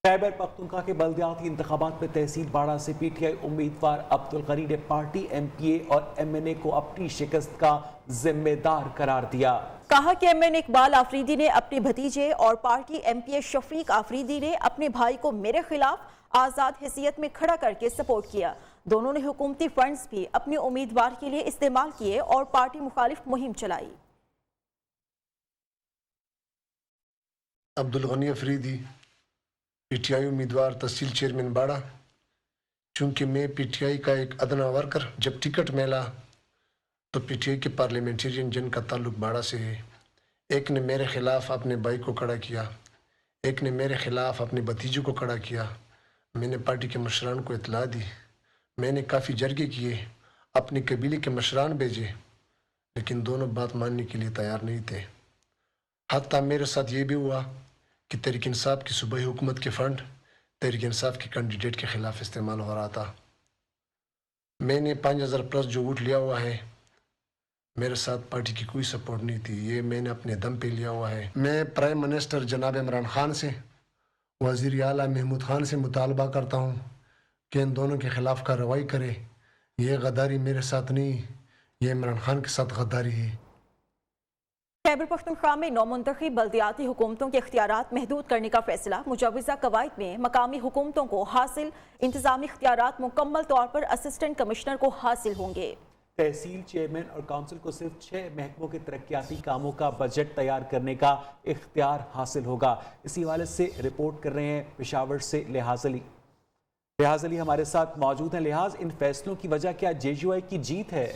خیبر پختونخوا کے بلدیاتی انتخابات میں تحصیل باڑہ سے پی ٹی آئی امیدوار عبدالغنی نے پارٹی ایم پی اے اور ایم این اے کو اپنی شکست کا ذمہ دار قرار دیا۔ کہا کہ ایم این اے اقبال آفریدی نے اپنے بھتیجے اور پارٹی ایم پی اے شفیق آفریدی نے اپنے بھائی کو میرے خلاف آزاد حیثیت میں کھڑا کر کے سپورٹ کیا۔ دونوں نے حکومتی فنڈز بھی اپنے امیدوار کے لیے استعمال کیے اور پارٹی مخالف مہم چلائی۔ Abdul Ghani Afridi P T I امیدوار تحصیل چیئرمین باڑہ۔ چونکہ میں پی ٹی آئی کا ایک ادنا ورکر، جب ٹکٹ ملا تو پی ٹی آئی کے پارلیمنٹرین جن کا تعلق باڑہ سے ہے، ایک نے میرے خلاف اپنے بھائی کو کھڑا کیا، ایک نے میرے خلاف اپنے بھتیجے کو کھڑا کیا۔ میں نے پارٹی کے مشران کو اطلاع دی، میں نے کافی جرگے کیے، اپنے قبیلے کے مشران بھیجے، لیکن دونوں بات ماننے کے لیے تیار نہیں تھے۔ حتیٰ میرے ساتھ یہ بھی ہوا کہ تحریک انصاف کی صوبائی حکومت کے فنڈ تحریک انصاف کے کینڈیڈیٹ کے خلاف استعمال ہو رہا تھا۔ میں نے 5000 پلس جو ووٹ لیا ہوا ہے، میرے ساتھ پارٹی کی کوئی سپورٹ نہیں تھی، یہ میں نے اپنے دم پہ لیا ہوا ہے۔ میں پرائم منسٹر جناب عمران خان سے، وزیر اعلیٰ محمود خان سے مطالبہ کرتا ہوں کہ ان دونوں کے خلاف کارروائی کرے۔ یہ غداری میرے ساتھ نہیں، یہ عمران خان کے ساتھ غداری ہے۔ خیبر پختونخوا میں نومنتخب بلدیاتی حکومتوں کے اختیارات محدود کرنے کا فیصلہ۔ مجوزہ قواعد میں مقامی حکومتوں کو حاصل انتظامی اختیارات مکمل طور پر اسسٹنٹ کمشنر کو حاصل ہوں گے۔ تحصیل چیئرمین اور کونسل کو صرف 6 محکموں کے ترقیاتی کاموں کا بجٹ تیار کرنے کا اختیار حاصل ہوگا۔ اسی حوالے سے رپورٹ کر رہے ہیں پشاور سے لحاظ علی۔ لحاظ علی ہمارے ساتھ موجود ہیں۔ لحاظ، ان فیصلوں کی وجہ کیا جے یو آئی کی جیت ہے؟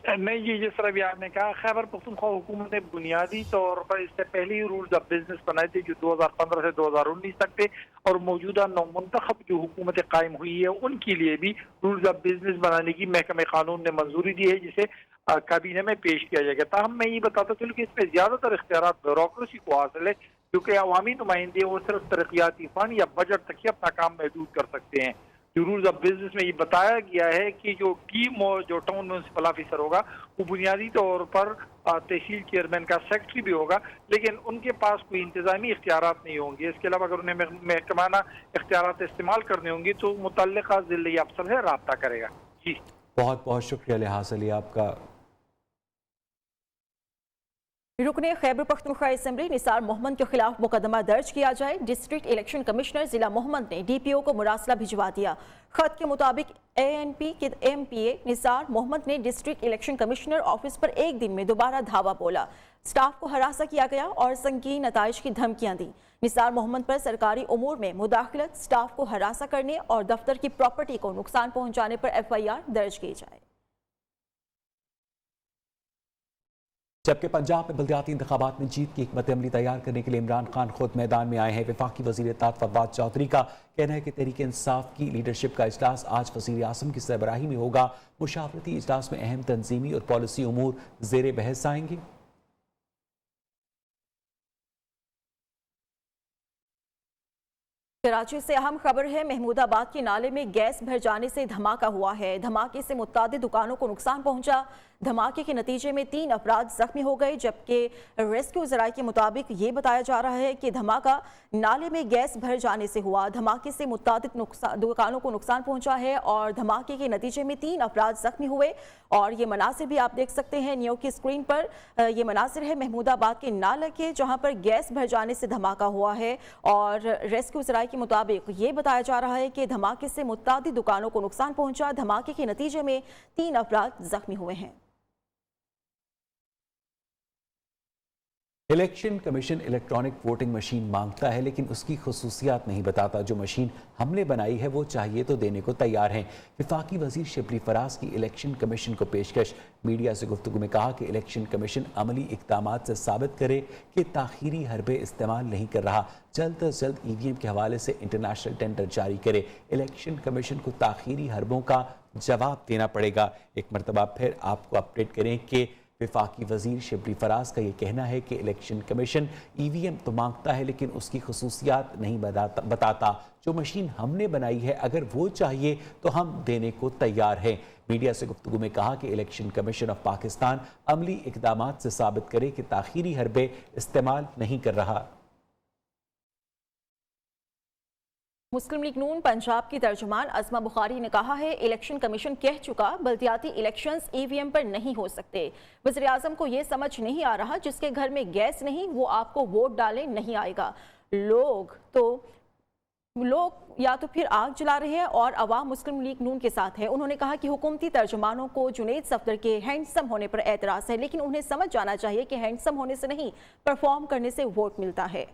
نہیں جی، جس طرح بھی آپ نے کہا، خیبر پختونخوا حکومت نے بنیادی طور پر اس سے پہلے ہی رولز آف بزنس بنائے تھے جو 2015 سے 2019 تک تھے، اور موجودہ نومنتخب جو حکومت قائم ہوئی ہے ان کے لیے بھی رولز آف بزنس بنانے کی محکمہ قانون نے منظوری دی ہے، جسے کابینہ میں پیش کیا جائے گا۔ تاہم میں یہ بتاتا چلوں کہ اس میں زیادہ تر اختیارات بیوروکریسی کو حاصل ہے، کیونکہ عوامی نمائندے وہ صرف ترقیاتی فنڈ یا بجٹ تک ہی اپنا کام محدود کر سکتے ہیں۔ جو رولز آف بزنس میں یہ بتایا گیا ہے کہ جو ٹیم جو ٹاؤن میونسپل آفیسر ہوگا وہ بنیادی طور پر تحصیل چیئرمین کا سیکٹری بھی ہوگا، لیکن ان کے پاس کوئی انتظامی اختیارات نہیں ہوں گے۔ اس کے علاوہ اگر انہیں محکمانہ اختیارات استعمال کرنے ہوں گے تو متعلقہ ضلعی افسر سے رابطہ کرے گا۔ جی بہت بہت شکریہ لحاظ علی آپ کا۔ رکن خیبر پختونخوا اسمبلی نثار محمد کے خلاف مقدمہ درج کیا جائے۔ ڈسٹرکٹ الیکشن کمشنر ضلع محمد نے ڈی پی او کو مراسلہ بھجوا دیا۔ خط کے مطابق اے این پی کے ایم پی اے نثار محمد نے ڈسٹرکٹ الیکشن کمشنر آفس پر ایک دن میں دوبارہ دھاوا بولا، سٹاف کو ہراساں کیا گیا اور سنگین نتائج کی دھمکیاں دی۔ نثار محمد پر سرکاری امور میں مداخلت، سٹاف کو ہراساں کرنے اور دفتر کی پراپرٹی کو نقصان پہنچانے پر ایف آئی آر درج کی جائے۔ جبکہ پنجاب میں بلدیاتی انتخابات میں جیت کی حکمت عملی تیار کرنے کے لیے عمران خان خود میدان میں آئے ہیں۔ وفاقی وزیر اطلاعات فواد چودھری کا کہنا ہے کہ تحریک انصاف کی لیڈرشپ کا اجلاس آج وزیر اعظم کی سربراہی میں ہوگا۔ مشاورتی اجلاس میں اہم تنظیمی اور پالیسی امور زیر بحث آئیں گے۔ کراچی سے اہم خبر ہے، محمود آباد کے نالے میں گیس بھر جانے سے دھماکہ ہوا ہے۔ دھماکے سے متعدد دکانوں کو نقصان پہنچا۔ دھماکے کے نتیجے میں 3 افراد زخمی ہو گئے، جبکہ ریسکیو ذرائع کے مطابق یہ بتایا جا رہا ہے کہ دھماکہ نالے میں گیس بھر جانے سے ہوا۔ دھماکے سے متعدد دکانوں کو نقصان پہنچا ہے اور دھماکے کے نتیجے میں 3 افراد زخمی ہوئے، اور یہ مناظر بھی آپ دیکھ سکتے ہیں نیو کی اسکرین پر۔ یہ مناظر ہے محمود آباد کے نالے کے، جہاں پر گیس بھر جانے سے دھماکہ ہوا ہے، اور ریسکیو ذرائع کے مطابق یہ بتایا جا رہا ہے کہ دھماکے سے متعدد دکانوں کو نقصان پہنچا۔ دھماکے کے نتیجے میں 3 افراد زخمی ہوئے ہیں۔ Election commission electronic voting machine مانگتا ہے لیکن اس کی خصوصیات نہیں بتاتا۔ جو مشین ہم نے بنائی ہے وہ چاہیے تو دینے کو تیار ہیں۔ وفاقی وزیر شبلی فراز کی الیکشن کمیشن کو پیشکش۔ میڈیا سے گفتگو میں کہا کہ الیکشن کمیشن عملی اقدامات سے ثابت کرے کہ تاخیری حربے استعمال نہیں کر رہا، جلد از جلد ای وی ایم کے حوالے سے انٹرنیشنل ٹینڈر جاری کرے۔ الیکشن کمیشن کو تاخیری حربوں کا جواب دینا پڑے گا۔ ایک مرتبہ پھر آپ کو اپڈیٹ کریں کہ وفاقی وزیر شبلی فراز کا یہ کہنا ہے کہ الیکشن کمیشن ای وی ایم تو مانگتا ہے لیکن اس کی خصوصیات نہیں بتاتا۔ جو مشین ہم نے بنائی ہے اگر وہ چاہیے تو ہم دینے کو تیار ہیں۔ میڈیا سے گفتگو میں کہا کہ الیکشن کمیشن آف پاکستان عملی اقدامات سے ثابت کرے کہ تاخیری حربے استعمال نہیں کر رہا۔ मुस्लिम लीग नून पंजाब की तर्जुमान अज़मा बुखारी ने कहा है, इलेक्शन कमीशन कह चुका बल्दियाती इलेक्शंस ईवीएम पर नहीं हो सकते। वज़ीर आज़म को ये समझ नहीं आ रहा, जिसके घर में गैस नहीं वो आपको वोट डाले नहीं आएगा। लोग या तो फिर आग जला रहे हैं और अवाम मुस्लिम लीग नून के साथ है। उन्होंने कहा कि हुकूमती तर्जुमानों को जुनैद सफदर के हैंडसम होने पर एतराज़ है, लेकिन उन्हें समझ जाना चाहिए कि हैंडसम होने से नहीं, परफॉर्म करने से वोट मिलता है।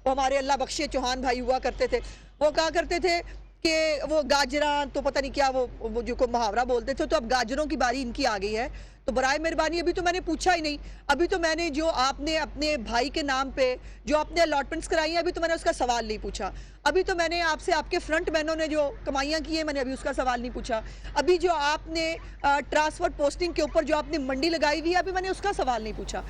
वो हमारे अल्लाह बख्शे चौहान भाई हुआ करते थे, वो कहा करते थे कि वो गाजरा तो पता नहीं क्या वो जो को मुहावरा बोलते थे, तो अब गाजरों की बारी इनकी आ गई है। तो बराए मेहरबानी अभी तो मैंने पूछा ही नहीं, अभी तो मैंने जो आपने अपने भाई के नाम पे जो आपने अलॉटमेंट्स कराई हैं, अभी तो मैंने उसका सवाल नहीं पूछा। अभी तो मैंने आपसे आपके फ्रंट मैनों ने जो कमाइयाँ की हैं, मैंने अभी उसका सवाल नहीं पूछा। अभी जो आपने ट्रांसफर पोस्टिंग के ऊपर जो आपने मंडी लगाई हुई है, अभी मैंने उसका सवाल नहीं पूछा।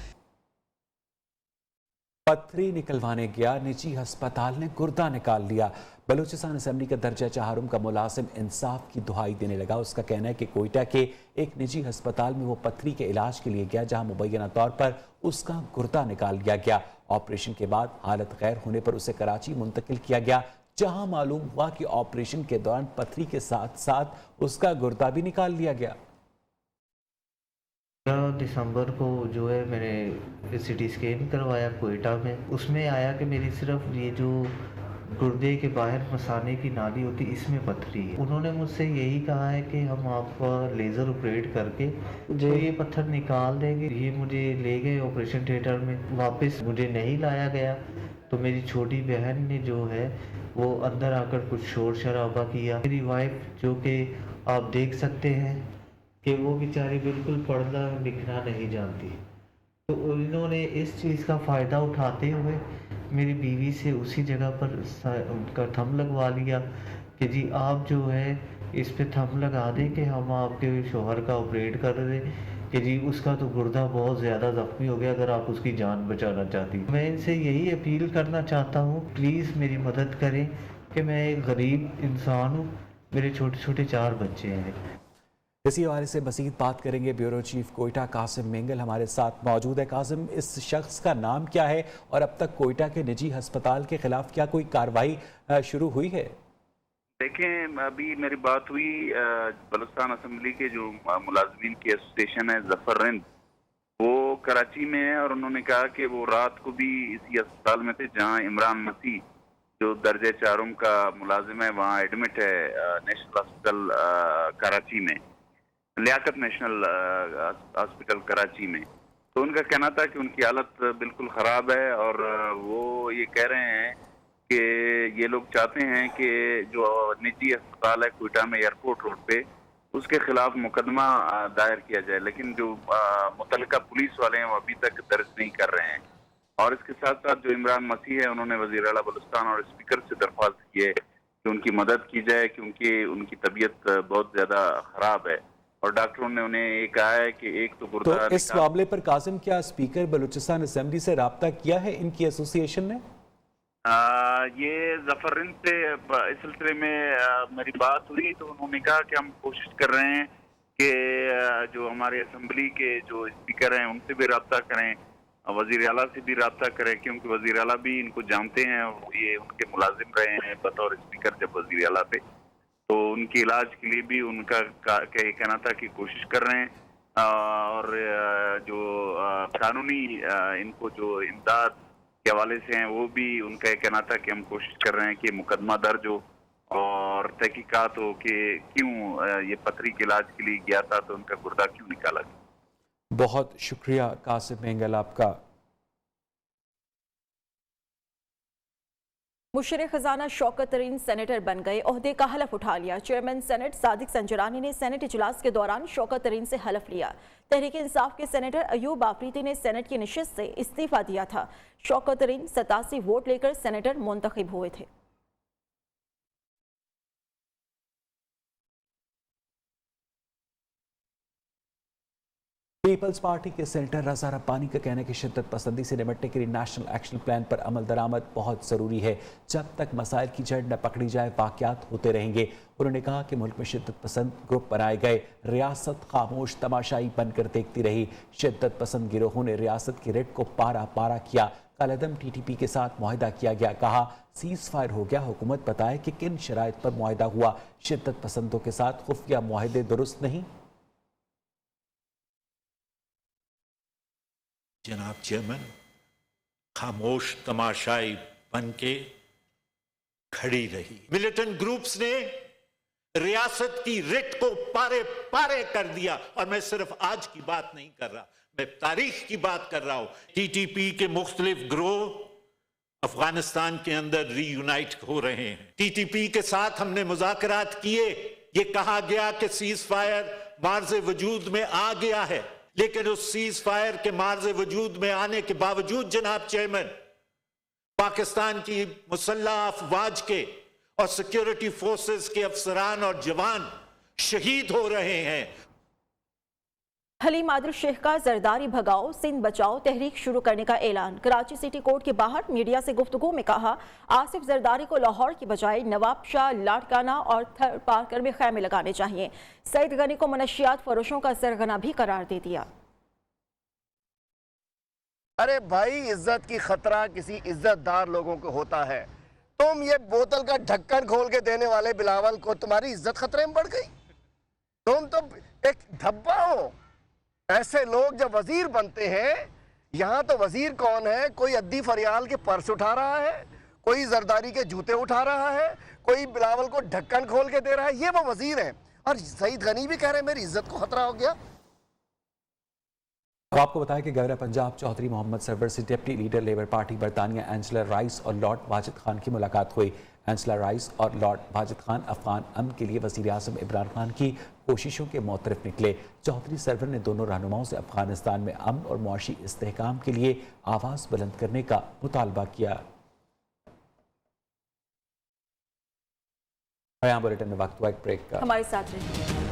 पथरी निकलवाने गया निजी अस्पताल ने गुर्दा निकाल लिया। बलूचिस्तान असेंबली का दर्जा चाहरुम का मुलाजिम इंसाफ की दुहाई देने लगा। उसका कहना है कि कोयटा के एक निजी अस्पताल में वो पथरी के इलाज के लिए गया, जहां मुबैना तौर पर उसका गुर्दा निकाल लिया गया। ऑपरेशन के बाद हालत गैर होने पर उसे कराची मुंतकिल किया गया, जहां मालूम हुआ कि ऑपरेशन के दौरान पथरी के साथ साथ उसका गुर्दा भी निकाल लिया गया। दिसंबर को जो है मैंने सिटी स्कैन करवाया कोयटा में, उसमें आया कि मेरी सिर्फ ये जो गुर्दे के बाहर मसाने की नाली होती इसमें पथरी है। उन्होंने मुझसे यही कहा है कि हम आपका लेज़र ऑपरेट करके जो ये पत्थर निकाल देंगे। ये मुझे ले गए ऑपरेशन थिएटर में, वापस मुझे नहीं लाया गया। तो मेरी छोटी बहन ने जो है वो अंदर आकर कुछ शोर शराबा किया। मेरी वाइफ जो कि आप देख सकते हैं कि वो बेचारी बिल्कुल पढ़ना लिखना नहीं जानती, तो इन्होंने इस चीज़ का फ़ायदा उठाते हुए मेरी बीवी से उसी जगह पर उनका थंब लगवा लिया कि जी आप जो है इस पे थंब लगा दें कि हम आपके शोहर का ऑपरेट कर रहे कि जी उसका तो गुर्दा बहुत ज़्यादा ज़ख्मी हो गया, अगर आप उसकी जान बचाना चाहती। मैं इनसे यही अपील करना चाहता हूँ, प्लीज़ मेरी मदद करें कि मैं एक गरीब इंसान हूँ, मेरे छोटे छोटे 4 बच्चे हैं। इसी हवाले से मज़ीद बात करेंगे। ब्यूरो चीफ कोयटा कासिम मेंगल हमारे साथ मौजूद है। कासिम, इस शख्स का नाम क्या है और अब तक कोयटा के निजी अस्पताल के खिलाफ क्या कोई कार्रवाई शुरू हुई है? देखें, अभी मेरी बात हुई बलूचिस्तान असेंबली के जो मुलाजमीन की एसोसिएशन है जफर रिंद, वो कराची में है और उन्होंने कहा कि वो रात को भी इसी अस्पताल में थे जहाँ इमरान मसीह जो दर्जे चारुम का मुलाजिम है वहाँ एडमिट है नेशनल हॉस्पिटल कराची में, लियाकत नेशनल हॉस्पिटल कराची में। तो उनका कहना था कि उनकी हालत बिल्कुल ख़राब है और वो ये कह रहे हैं कि ये लोग चाहते हैं कि जो निजी अस्पताल है कोयटा में एयरपोर्ट रोड पे, उसके खिलाफ मुकदमा दायर किया जाए, लेकिन जो मुतल्लिका पुलिस वाले हैं वो अभी तक दर्ज नहीं कर रहे हैं। और इसके साथ साथ जो इमरान मसीह है, उन्होंने वज़ीर आला बलूचिस्तान और स्पीकर से दरख्वास्त की है कि उनकी मदद की जाए, क्योंकि उनकी तबीयत बहुत ज़्यादा ख़राब है और डॉक्टरों ने उन्हें ये कहा है कि एक तो गुर्दा। तो इस मामले पर कासिम, क्या स्पीकर बलूचिस्तान असेंबली से राब्ता किया है इनकी एसोसिएशन ने? ये जफर रिंद से इस सिलसिले में मेरी बात हुई तो उन्होंने कहा कि हम कोशिश कर रहे हैं कि जो हमारे असेंबली के जो स्पीकर हैं उनसे भी राब्ता करें, वज़ीर आला से भी राब्ता करें, क्योंकि वज़ीर आला भी इनको जानते हैं, ये उनके मुलाजिम रहे हैं बतौर स्पीकर जब वज़ीर आला थे, तो उनके इलाज के लिए भी उनका कहना था कि कोशिश कर रहे हैं। और जो कानूनी इनको जो इमदाद के हवाले से हैं वो भी उनका कहना था कि हम कोशिश कर रहे हैं कि मुकदमा दर्ज हो और तहकीकात हो कि क्यों ये पथरी के इलाज के लिए गया था तो उनका गुर्दा क्यों निकाला गया। बहुत शुक्रिया कासिम मेंगल आपका। मुशर्रे खजाना शौकत तरीन सेनेटर बन गए, ओहदे का हलफ उठा लिया। चेयरमैन सेनेट सादिक संजरानी ने सेनेट इजलास के दौरान शौकत तरीन से हलफ लिया। तहरीक इंसाफ के सेनेटर अयूब आफरीदी ने सेनेट की नशिस्त से इस्तीफा दिया था। शौकत तरीन 87 वोट लेकर सेनेटर मुंतखब हुए थे। पीपल्स पार्टी के सेनेटर रजा रब्बानी का कहना है कि शिद्दत पसंदी से निपटने के लिए नेशनल एक्शन प्लान पर अमल दरामद बहुत ज़रूरी है। जब तक मसाइल की जड़ न पकड़ी जाए वाक़यात होते रहेंगे। उन्होंने कहा कि मुल्क में शिद्दत पसंद ग्रुप बनाए गए, रियासत खामोश तमाशाई बनकर देखती रही। शिद्दत पसंद गिरोहों ने रियासत की रेट को पारा पारा किया। कलअदम TTP के साथ मुआहिदा किया गया। कहा सीज फायर हो गया, हुकूमत बताए कि किन शराइत पर मुआहिदा हुआ। शिद्दत पसंदों के साथ खुफिया मुआहिदे दुरुस्त नहीं। जनाब चेयरमैन खामोश तमाशाई बन के खड़ी रही। मिलिटेंट ग्रुप्स ने रियासत की रिट को पारे पारे कर दिया। और मैं सिर्फ आज की बात नहीं कर रहा, मैं तारीख की बात कर रहा हूं। TTP के मुख्तलिफ ग्रोह अफगानिस्तान के अंदर रीयूनाइट हो रहे हैं। TTP के साथ हमने मुज़ाकरात किए, ये कहा गया कि सीज फायर मार्ज़े वजूद में आ गया है, लेकिन उस सीज फायर के मार्ज़े वजूद में आने के बावजूद जनाब चेयरमैन पाकिस्तान की मुसल्लह अफवाज के और सिक्योरिटी फोर्सेस के अफसरान और जवान शहीद हो रहे हैं। हलीम आदिल शेख का जरदारी भगाओ सिंध बचाओ तहरीक शुरू करने का ऐलान। कराची सिटी कोर्ट के बाहर मीडिया से गुफ्तगू में कहा आसिफ जरदारी को लाहौर की बजाय नवाब शाह, लाड़काना और थर्ड पार्कर में खैमे लगाने चाहिए। सईद गनी को मनशियात फरोशों का सरगना भी करार दे दिया। अरे भाई, इज्जत की खतरा किसी इज्जतदार लोगों को होता है। तुम ये बोतल का ढक्कन खोल के देने वाले बिलावल को तुम्हारी इज्जत खतरे में बढ़ गई। तुम तो एक धब्बा हो। ऐसे लोग जब वजीर बनते हैं, यहाँ तो वजीर कौन है? कोई अद्दी फरियाल के पर्स उठा रहा है, कोई जरदारी के जूते उठा रहा है, कोई बिलावल को ढक्कन खोल के दे रहा है। ये वो वजीर है। और सईद गनी भी कह रहे हैं मेरी इज्जत को खतरा हो गया। अब आपको बताया कि गवर्नर पंजाब चौधरी मोहम्मद सरवर से डिप्टी लीडर लेबर पार्टी बरतानिया एंजेला राइस और लॉर्ड वाजिद खान की मुलाकात हुई। एंजेला राइस और लॉर्ड वाजिद खान अफगान अमन के लिए वज़ीर आज़म इमरान खान की कोशिशों के मुतरफ निकले। चौधरी सरवर ने दोनों रहनुमाओं से अफगानिस्तान में अमन और मुआशी इस्तेहकाम के लिए आवाज़ बुलंद करने का मुतालबा किया। यहाँ बुलेटिन में वक्त हुआ एक ब्रेक का। हमारे साथ रहिए।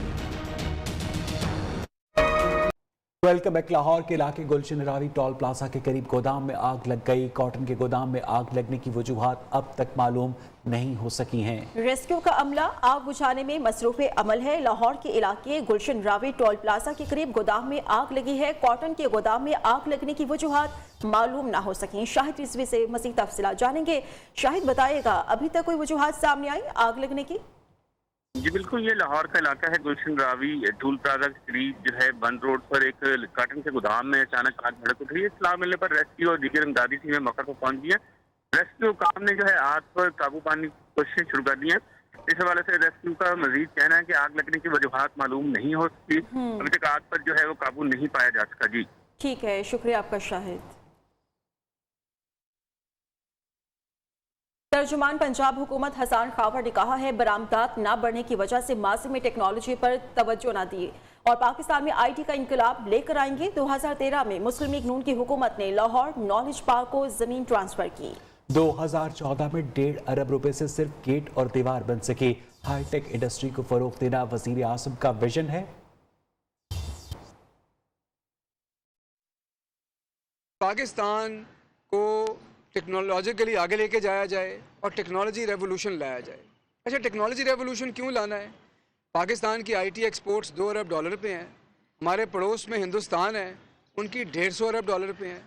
Welcome back. लाहौर के इलाके गुलशन रावी टोल प्लाजा के करीब गोदाम में आग लग गई। कॉटन के गोदाम में आग लगने की वजूहात अब तक मालूम नहीं हो सकी हैं। रेस्क्यू का अमला आग बुझाने में मसरूफ अमल है। लाहौर के इलाके गुलशन रावी टोल प्लाजा के करीब गोदाम में आग लगी है। कॉटन के गोदाम में आग लगने की वजूहात मालूम ना हो सकी। शाहिद रिजवी से मज़ीद तफसीलात जानेंगे। शाहिद बताएगा, अभी तक कोई वजूहात सामने आई आग लगने की? जी बिल्कुल, ये लाहौर का इलाका है गुलशन रावी टोल प्लाजा के करीब जो है बंद रोड पर एक कॉटन के गोदाम में अचानक आग भड़क उठी है। इत्तला मिलने पर रेस्क्यू और दीगर इमदादी टीमें मौके पर पहुंच गई हैं। रेस्क्यू काम ने जो है आग पर काबू पाने की कोशिशें शुरू कर दी हैं। इस हवाले से रेस्क्यू का मजीद कहना है कि आग लगने की वजूहात मालूम नहीं हो सकी। अभी तक आग पर जो है वो काबू नहीं पाया जा सका। जी ठीक है, शुक्रिया आपका शाहिद। तर्जुमान पंजाब हुकूमत हसन खावर ने कहा है बरामदात न बढ़ने की वजह से माजी में टेक्नोलॉजी पर तवज्जो न दी और पाकिस्तान में IT का इंकलाब लेकर आएंगे। 2013 में मुस्लिम लीग नून की हुकूमत ने लाहौर नॉलेज पार्क को जमीन ट्रांसफर की। 2014 में 1.5 अरब रुपए से सिर्फ गेट और दीवार बन सके। हाईटेक इंडस्ट्री को फरोग देना वजीर आज़म का विजन है। पाकिस्तान को टेक्नोलॉजिकली आगे लेके जाया जाए और टेक्नोलॉजी रेवोल्यूशन लाया जाए। अच्छा, टेक्नोलॉजी रेवोल्यूशन क्यों लाना है? पाकिस्तान की IT एक्सपोर्ट्स $2 अरब पे हैं। हमारे पड़ोस में हिंदुस्तान है, उनकी $150 अरब पे हैं।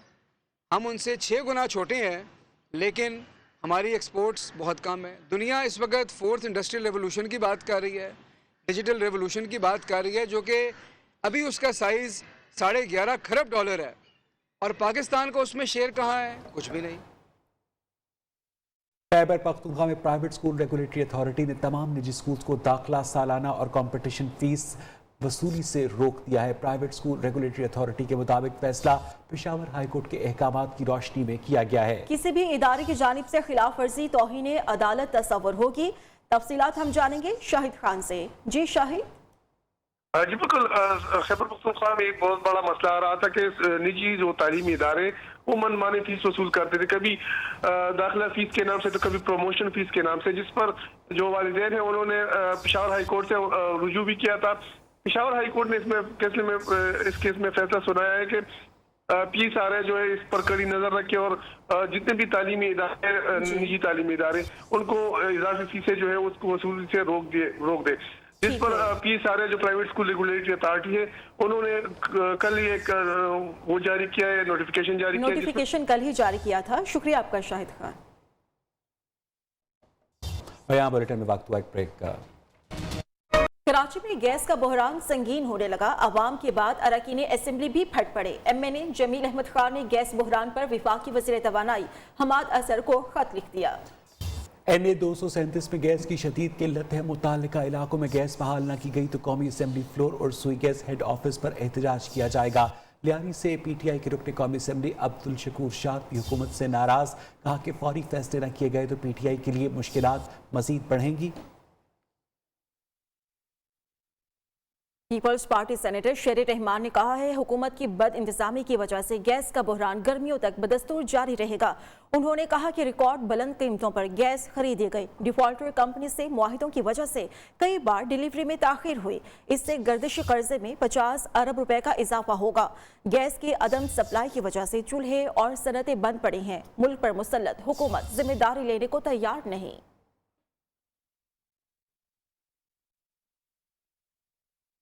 हम उनसे 6 गुना छोटे हैं, लेकिन हमारी एक्सपोर्ट्स बहुत कम है। दुनिया इस वक्त 4th इंडस्ट्रियल रेवोल्यूशन की बात कर रही है, डिजिटल रेवोल्यूशन की बात कर रही है, जो कि अभी उसका साइज़ $11.5 खरब है और पाकिस्तान का उसमें शेयर कहाँ है? कुछ भी नहीं। खैबर पख्तूनख्वा में प्राइवेट स्कूल रेगुलेटरी अथॉरिटी ने तमाम निजी स्कूल्स को दाखिला, सालाना और कंपटीशन फीस वसूली से रोक दिया है। प्राइवेट स्कूल रेगुलेटरी अथॉरिटी के मुताबिक फैसला पेशावर हाईकोर्ट के अहकामात की रोशनी में किया गया है। किसी भी इदारे की जानिब से खिलाफ वर्जी तौहीन अदालत तस्वर होगी। तफसीलात हम जानेंगे शाहिद खान से। जी शाहिद। जी बिल्कुल, खैबर पख्तूनख्वा में एक बहुत बड़ा मसला आ रहा था कि निजी जो तालीमी इदारे वो मनमानी फीस वसूल करते थे, कभी दाखिला फीस के नाम से तो कभी प्रमोशन फीस के नाम से, जिस पर जो वालिदैन हैं उन्होंने पेशावर हाई कोर्ट से रुजू भी किया था। पेशावर हाई कोर्ट ने इस केस में फैसला सुनाया है कि PSRA जो है इस पर कड़ी नजर रखे और जितने भी तालीमी इदारे, निजी तालीमी इदारे, उनको इजाफी फीसें जो है उसको वसूली से रोक दे। जिस पर PSRA जो प्राइवेट स्कूल रेगुलेटरी अथॉरिटी है उन्होंने कल ही एक वो जारी किया है, नोटिफिकेशन जारी किया है। नोटिफिकेशन कल ही जारी किया था। शुक्रिया आपका शाहिद खान। और यहाँ बुलेटिन में वक्त हुआ एक ब्रेक का। कराची में गैस का बहरान संगीन होने लगा। अवाम के बाद अरकान असेंबली भी फट पड़े। MNA जमील अहमद खान ने गैस बहरान पर वफाकी वज़ीर तवानाई हमाद अजहर को खत लिख दिया। NA 237 में गैस की शदीद किल्लत है। मुतालिका इलाकों में गैस बहाल न की गई तो कौमी असेंबली फ्लोर और सुई गैस हेड ऑफिस पर एहतजाज किया जाएगा। लियारी से PTI के रुकन कौमी असेंबली अब्दुल शकूर शाद भी हुकूमत से नाराज। कहा कि फौरी फैसले न किए गए तो PTI के लिए मुश्किलात मजीद बढ़ेंगी। पीपल्स पार्टी सेनेटर शेर रहमान ने कहा है हुकूमत की बद इंतजामी की वजह से गैस का बहरान गर्मियों तक बदस्तूर जारी रहेगा। उन्होंने कहा कि रिकॉर्ड बुलंद कीमतों पर गैस खरीदी गई। डिफॉल्टर कंपनी से मुआहिदों की वजह से कई बार डिलीवरी में ताखीर हुई। इससे गर्दिशी कर्जे में 50 अरब रुपए का इजाफा होगा। गैस की अदम सप्लाई की वजह से चूल्हे और सनतें बंद पड़ी हैं। मुल्क पर मुसल्लत हुकूमत जिम्मेदारी लेने को तैयार नहीं।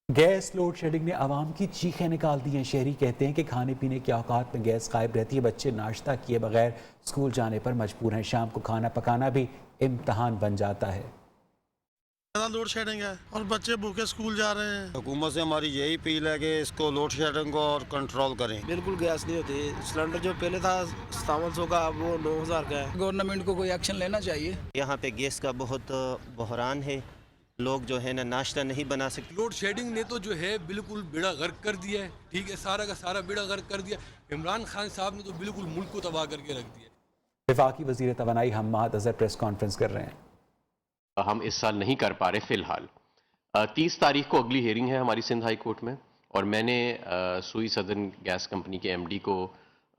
गैस लोड शेडिंग ने आवाम की चीखें निकाल दी हैं। शहरी कहते हैं कि खाने पीने के औकात में गैस गायब रहती है। बच्चे नाश्ता किए बगैर स्कूल जाने पर मजबूर हैं। शाम को खाना पकाना भी इम्तहान बन जाता है। लोड शेडिंग है और बच्चे भूखे स्कूल जा रहे हैं। हुकूमत से हमारी यही अपील है कि इसको लोड शेडिंग को और कंट्रोल करें। बिल्कुल गैस नहीं होती। सिलेंडर जो पहले था 5700 का अब वो 9000 का है। गवर्नमेंट को कोई एक्शन लेना चाहिए। यहाँ पे गैस का बहुत बहरान है। लोग जो है ना नाश्ता नहीं बना सकते। लोड शेडिंग ने तो जो है बिल्कुल बेड़ा गर्क कर दिया है। ठीक है, सारा का सारा बेड़ा गर्क कर दिया। इमरान खान साहब ने तो बिल्कुल मुल्क को तबाह करके रख दिया। वफाकी वज़ीर तवानाई हमाद अजहर प्रेस कॉन्फ्रेंस कर रहे हैं। हम इस साल नहीं कर पा रहे फिलहाल। 30 तारीख को अगली हियरिंग है हमारी सिंध हाई कोर्ट में और मैंने सुई सदन गैस कंपनी के MD को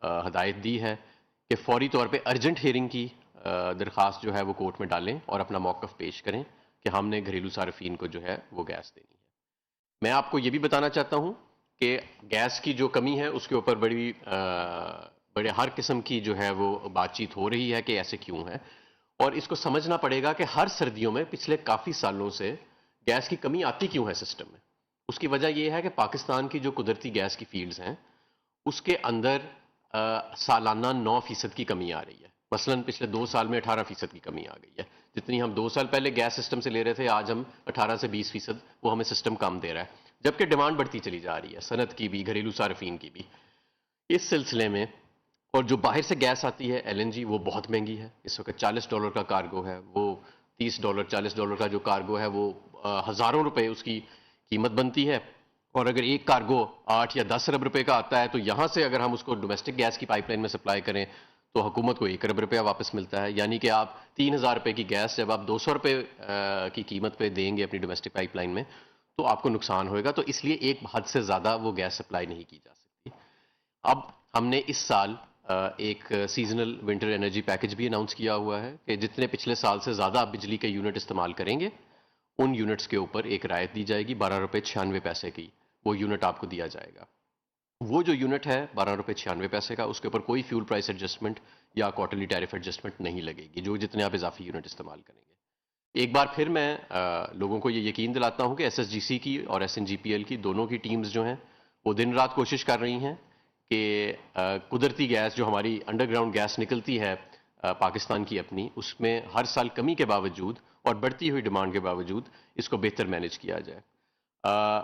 हदायत दी है कि फौरी तौर पे अर्जेंट हियरिंग की दरख्वास्त जो है वो कोर्ट में डालें और अपना मौक़िफ़ पेश करें कि हमने घरेलू सार्फिन को जो है वो गैस देनी है। मैं आपको ये भी बताना चाहता हूँ कि गैस की जो कमी है उसके ऊपर बड़े हर किस्म की जो है वो बातचीत हो रही है कि ऐसे क्यों है, और इसको समझना पड़ेगा कि हर सर्दियों में पिछले काफ़ी सालों से गैस की कमी आती क्यों है सिस्टम में। उसकी वजह यह है कि पाकिस्तान की जो कुदरती गैस की फील्ड्स हैं उसके अंदर सालाना 9% की कमी आ रही है। मसलन पिछले 2 साल में 18% की कमी आ गई है। जितनी हम 2 साल पहले गैस सिस्टम से ले रहे थे आज हम 18 से 20% वो हमें सिस्टम कम दे रहा है, जबकि डिमांड बढ़ती चली जा रही है, सनत की भी घरेलू सार्फिन की भी। इस सिलसिले में और जो बाहर से गैस आती है LNG वो बहुत महंगी है। इस वक्त $40 का कार्गो है, वो $30 $40 का जो कार्गो है वो हज़ारों रुपए उसकी कीमत बनती है। और अगर एक कार्गो 8 या 10 अरब रुपए का आता है तो यहाँ से अगर हम उसको डोमेस्टिक गैस की पाइपलाइन में सप्लाई करें तो हुकूमत को 1 अरब रुपया वापस मिलता है। यानी कि आप 3000 रुपये की गैस जब आप 200 रुपये की कीमत पे देंगे अपनी डोमेस्टिक पाइपलाइन में तो आपको नुकसान होएगा। तो इसलिए एक हद से ज़्यादा वो गैस सप्लाई नहीं की जा सकती। अब हमने इस साल एक सीजनल विंटर एनर्जी पैकेज भी अनाउंस किया हुआ है कि जितने पिछले साल से ज़्यादा आप बिजली के यूनिट इस्तेमाल करेंगे उन यूनिट्स के ऊपर एक रायत दी जाएगी। 12 रुपये 96 पैसे की वो यूनिट आपको दिया जाएगा। वो जो यूनिट है 12 रुपये 96 पैसे का, उसके ऊपर कोई फ्यूल प्राइस एडजस्टमेंट या क्वार्टरली टैरिफ एडजस्टमेंट नहीं लगेगी जो जितने आप इजाफी यूनिट इस्तेमाल करेंगे। एक बार फिर मैं लोगों को ये यकीन दिलाता हूँ कि SSGC की और SNGPL की दोनों की टीम्स जो हैं वो दिन रात कोशिश कर रही हैं कि कुदरती गैस जो हमारी अंडरग्राउंड गैस निकलती है पाकिस्तान की अपनी, उसमें हर साल कमी के बावजूद और बढ़ती हुई डिमांड के बावजूद इसको बेहतर मैनेज किया जाए।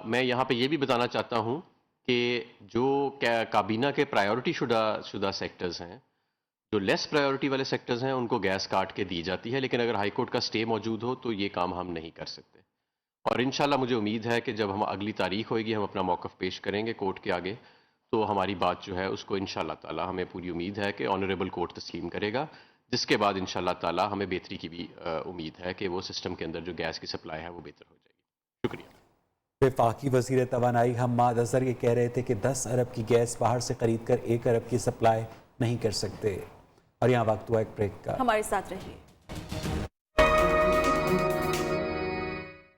मैं यहाँ पे ये भी बताना चाहता हूँ कि जो काबीना के प्रायोरिटी शुदा सेक्टर्स हैं, जो लेस प्रायोरिटी वाले सेक्टर्स हैं, उनको गैस काट के दी जाती है, लेकिन अगर हाई कोर्ट का स्टे मौजूद हो तो ये काम हम नहीं कर सकते। और इंशाल्लाह मुझे उम्मीद है कि जब हम अगली तारीख होएगी हम अपना मौक़िफ़ पेश करेंगे कोर्ट के आगे तो हमारी बात जो है उसको इंशाल्लाह ताला हमें पूरी उम्मीद है कि ऑनरेबल कोर्ट तस्लीम करेगा, जिसके बाद इंशाल्लाह ताला हमें बेहतरी की भी उम्मीद है कि वो सिस्टम के अंदर जो गैस की सप्लाई है वो बेहतर हो जाएगी। शुक्रिया। वफाकी वज़ीर तवानाई हमाद अजहर ये कह रहे थे कि 10 अरब की गैस बाहर से खरीद कर 1 अरब की सप्लाई नहीं कर सकते। और यहाँ वक्त हुआ एक ब्रेक का। हमारे साथ रहिए।